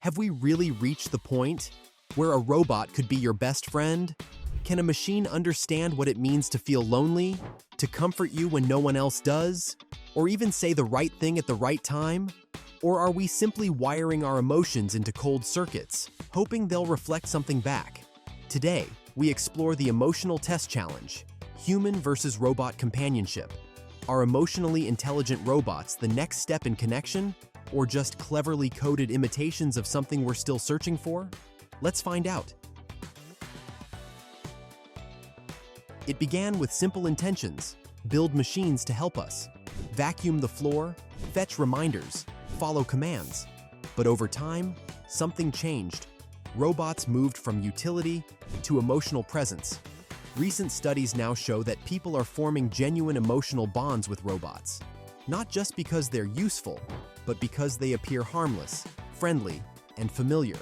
Have we really reached the point where a robot could be your best friend? Can a machine understand what it means to feel lonely, to comfort you when no one else does, or even say the right thing at the right time? Or are we simply wiring our emotions into cold circuits, hoping they'll reflect something back? Today, we explore the emotional test challenge, human versus robot companionship. Are emotionally intelligent robots the next step in connection, or just cleverly coded imitations of something we're still searching for? Let's find out. It began with simple intentions: build machines to help us, vacuum the floor, fetch reminders, follow commands. But over time, something changed. Robots moved from utility to emotional presence. Recent studies now show that people are forming genuine emotional bonds with robots, not just because they're useful, but because they appear harmless, friendly, and familiar.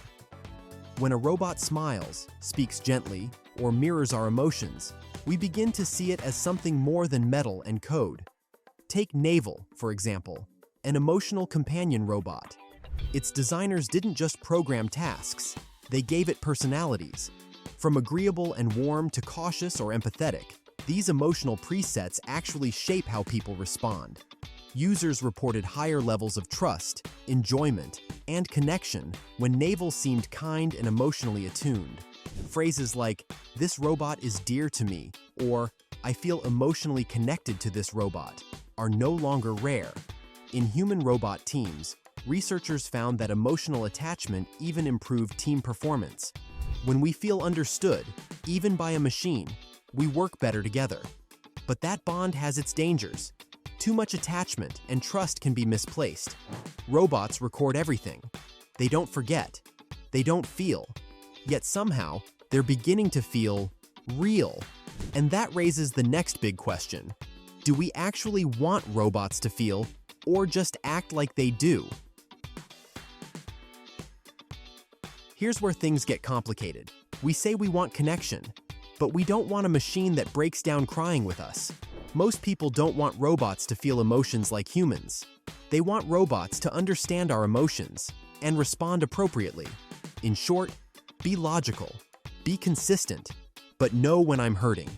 When a robot smiles, speaks gently, or mirrors our emotions, we begin to see it as something more than metal and code. Take Navel, for example, an emotional companion robot. Its designers didn't just program tasks, they gave it personalities. From agreeable and warm to cautious or empathetic, these emotional presets actually shape how people respond. Users reported higher levels of trust, enjoyment, and connection when Navel seemed kind and emotionally attuned. Phrases like, "This robot is dear to me," or "I feel emotionally connected to this robot," are no longer rare. In human-robot teams, researchers found that emotional attachment even improved team performance. When we feel understood, even by a machine, we work better together. But that bond has its dangers. Too much attachment and trust can be misplaced. Robots record everything. They don't forget. They don't feel. Yet somehow, they're beginning to feel real. And that raises the next big question. Do we actually want robots to feel, or just act like they do? Here's where things get complicated. We say we want connection, but we don't want a machine that breaks down crying with us. Most people don't want robots to feel emotions like humans. They want robots to understand our emotions and respond appropriately. In short, be logical, be consistent, but know when I'm hurting.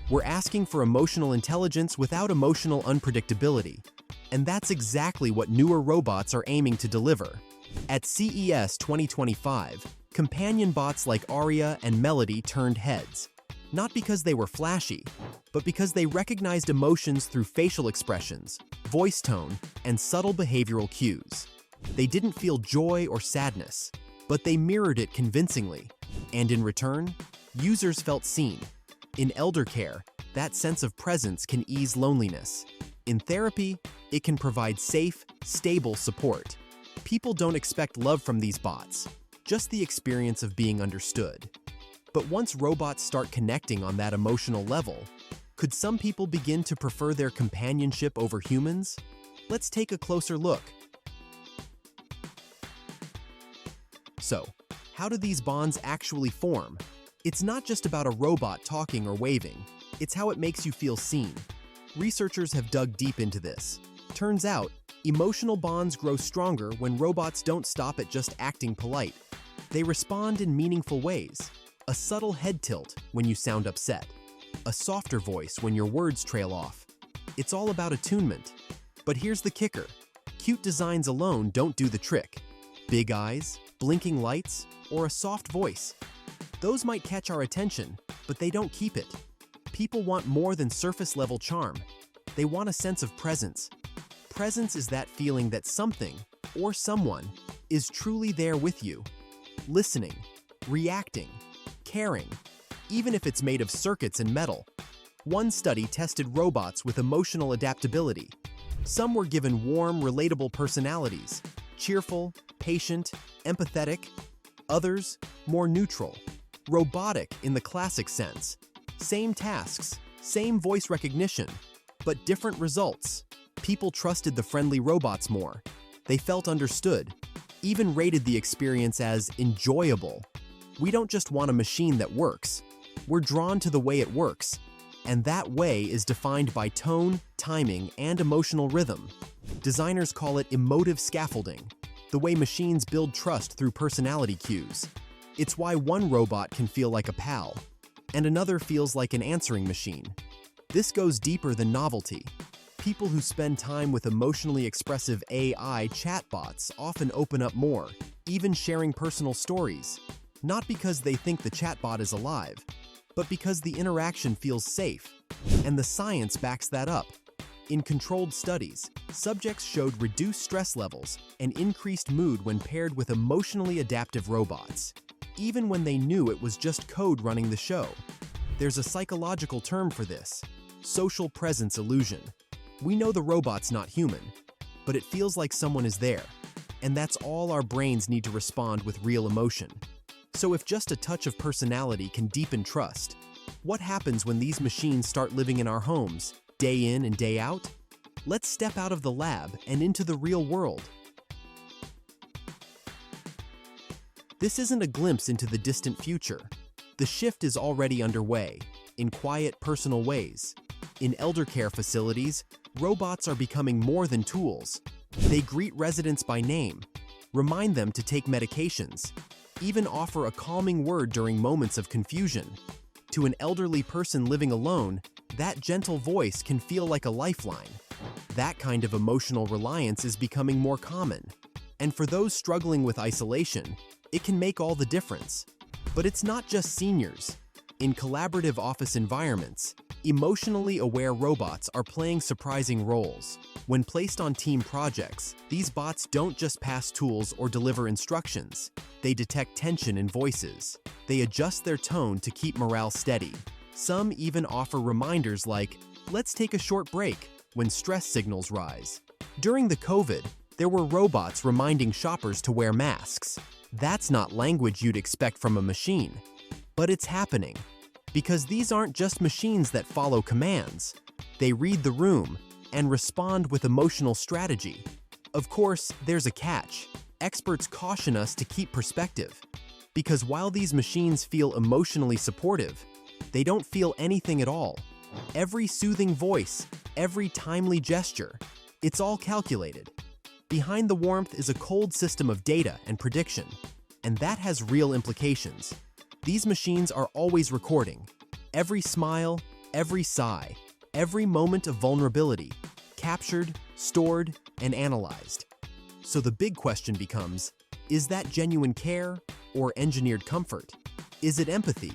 We're asking for emotional intelligence without emotional unpredictability, and that's exactly what newer robots are aiming to deliver. At CES 2025, companion bots like Aria and Melody turned heads, not because they were flashy, but because they recognized emotions through facial expressions, voice tone, and subtle behavioral cues. They didn't feel joy or sadness, but they mirrored it convincingly. And in return, users felt seen. In eldercare, that sense of presence can ease loneliness. In therapy, it can provide safe, stable support. People don't expect love from these bots, just the experience of being understood. But once robots start connecting on that emotional level, could some people begin to prefer their companionship over humans? Let's take a closer look. So, how do these bonds actually form? It's not just about a robot talking or waving, it's how it makes you feel seen. Researchers have dug deep into this. Turns out, emotional bonds grow stronger when robots don't stop at just acting polite. They respond in meaningful ways. A subtle head tilt when you sound upset. A softer voice when your words trail off. It's all about attunement. But here's the kicker. Cute designs alone don't do the trick. Big eyes, blinking lights, or a soft voice. Those might catch our attention, but they don't keep it. People want more than surface-level charm. They want a sense of presence. Presence is that feeling that something, or someone, is truly there with you. Listening, reacting, caring, even if it's made of circuits and metal. One study tested robots with emotional adaptability. Some were given warm, relatable personalities, cheerful, patient, empathetic. Others, more neutral, robotic in the classic sense. Same tasks, same voice recognition, but different results. People trusted the friendly robots more. They felt understood, even rated the experience as enjoyable. We don't just want a machine that works. We're drawn to the way it works, and that way is defined by tone, timing, and emotional rhythm. Designers call it emotive scaffolding. the way machines build trust through personality cues. It's why one robot can feel like a pal, and another feels like an answering machine. This goes deeper than novelty. People who spend time with emotionally expressive AI chatbots often open up more, even sharing personal stories, not because they think the chatbot is alive, but because the interaction feels safe, and the science backs that up. In controlled studies, subjects showed reduced stress levels and increased mood when paired with emotionally adaptive robots, even when they knew it was just code running the show. There's a psychological term for this: social presence illusion. We know the robot's not human, but it feels like someone is there, and that's all our brains need to respond with real emotion. So if just a touch of personality can deepen trust, what happens when these machines start living in our homes, day in and day out? Let's step out of the lab and into the real world. This isn't a glimpse into the distant future. The shift is already underway, in quiet, personal ways. In eldercare facilities, robots are becoming more than tools. They greet residents by name, remind them to take medications, even offer a calming word during moments of confusion. To an elderly person living alone, that gentle voice can feel like a lifeline. That kind of emotional reliance is becoming more common. And for those struggling with isolation, it can make all the difference. But it's not just seniors. In collaborative office environments, emotionally aware robots are playing surprising roles. When placed on team projects, these bots don't just pass tools or deliver instructions. They detect tension in voices. They adjust their tone to keep morale steady. Some even offer reminders like, "Let's take a short break," when stress signals rise. During the COVID, there were robots reminding shoppers to wear masks. That's not language you'd expect from a machine. But it's happening. Because these aren't just machines that follow commands. They read the room and respond with emotional strategy. Of course, there's a catch. Experts caution us to keep perspective. Because while these machines feel emotionally supportive, they don't feel anything at all. Every soothing voice, every timely gesture, it's all calculated. Behind the warmth is a cold system of data and prediction, and that has real implications. These machines are always recording. Every smile, every sigh, every moment of vulnerability, captured, stored, and analyzed. So the big question becomes, is that genuine care or engineered comfort? Is it empathy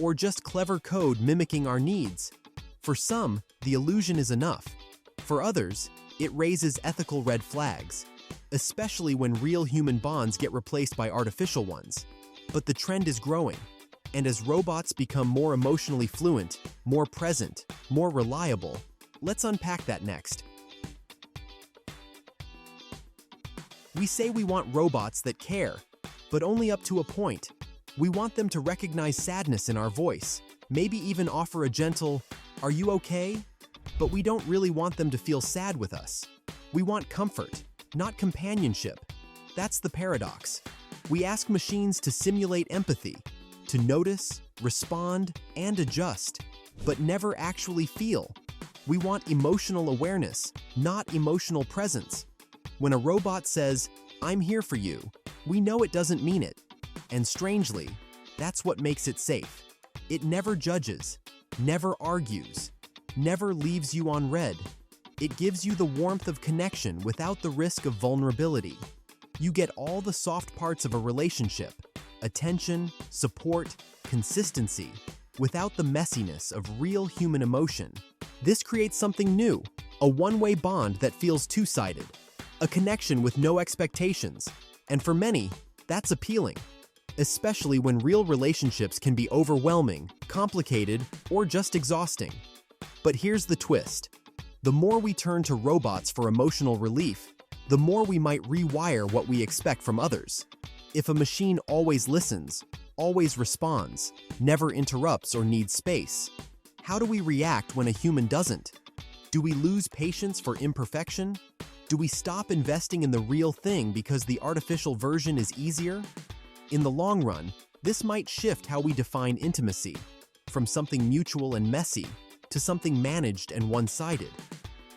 or just clever code mimicking our needs? For some, the illusion is enough. For others, it raises ethical red flags, especially when real human bonds get replaced by artificial ones. But the trend is growing, and as robots become more emotionally fluent, more present, more reliable, let's unpack that next. We say we want robots that care, but only up to a point. We want them to recognize sadness in our voice, maybe even offer a gentle, "Are you okay?" But we don't really want them to feel sad with us. We want comfort, not companionship. That's the paradox. We ask machines to simulate empathy, to notice, respond, and adjust, but never actually feel. We want emotional awareness, not emotional presence. When a robot says, "I'm here for you," we know it doesn't mean it. And strangely, that's what makes it safe. It never judges, never argues, never leaves you on red. It gives you the warmth of connection without the risk of vulnerability. You get all the soft parts of a relationship: attention, support, consistency, without the messiness of real human emotion. This creates something new, a one-way bond that feels two-sided, a connection with no expectations. And for many, that's appealing, especially when real relationships can be overwhelming, complicated, or just exhausting. But here's the twist. The more we turn to robots for emotional relief, the more we might rewire what we expect from others. If a machine always listens, always responds, never interrupts or needs space, how do we react when a human doesn't? Do we lose patience for imperfection? Do we stop investing in the real thing because the artificial version is easier? In the long run, this might shift how we define intimacy, from something mutual and messy to something managed and one-sided.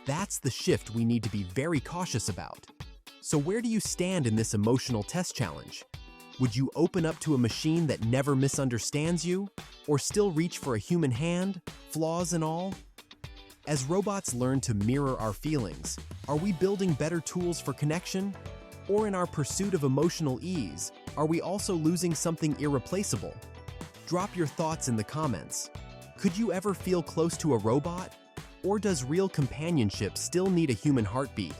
That's the shift we need to be very cautious about. So where do you stand in this emotional test challenge? Would you open up to a machine that never misunderstands you? Or still reach for a human hand, flaws and all? As robots learn to mirror our feelings, are we building better tools for connection? Or in our pursuit of emotional ease, are we also losing something irreplaceable? Drop your thoughts in the comments. Could you ever feel close to a robot? Or does real companionship still need a human heartbeat?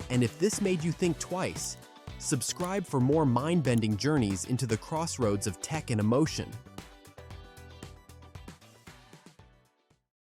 And if this made you think twice, subscribe for more mind-bending journeys into the crossroads of tech and emotion.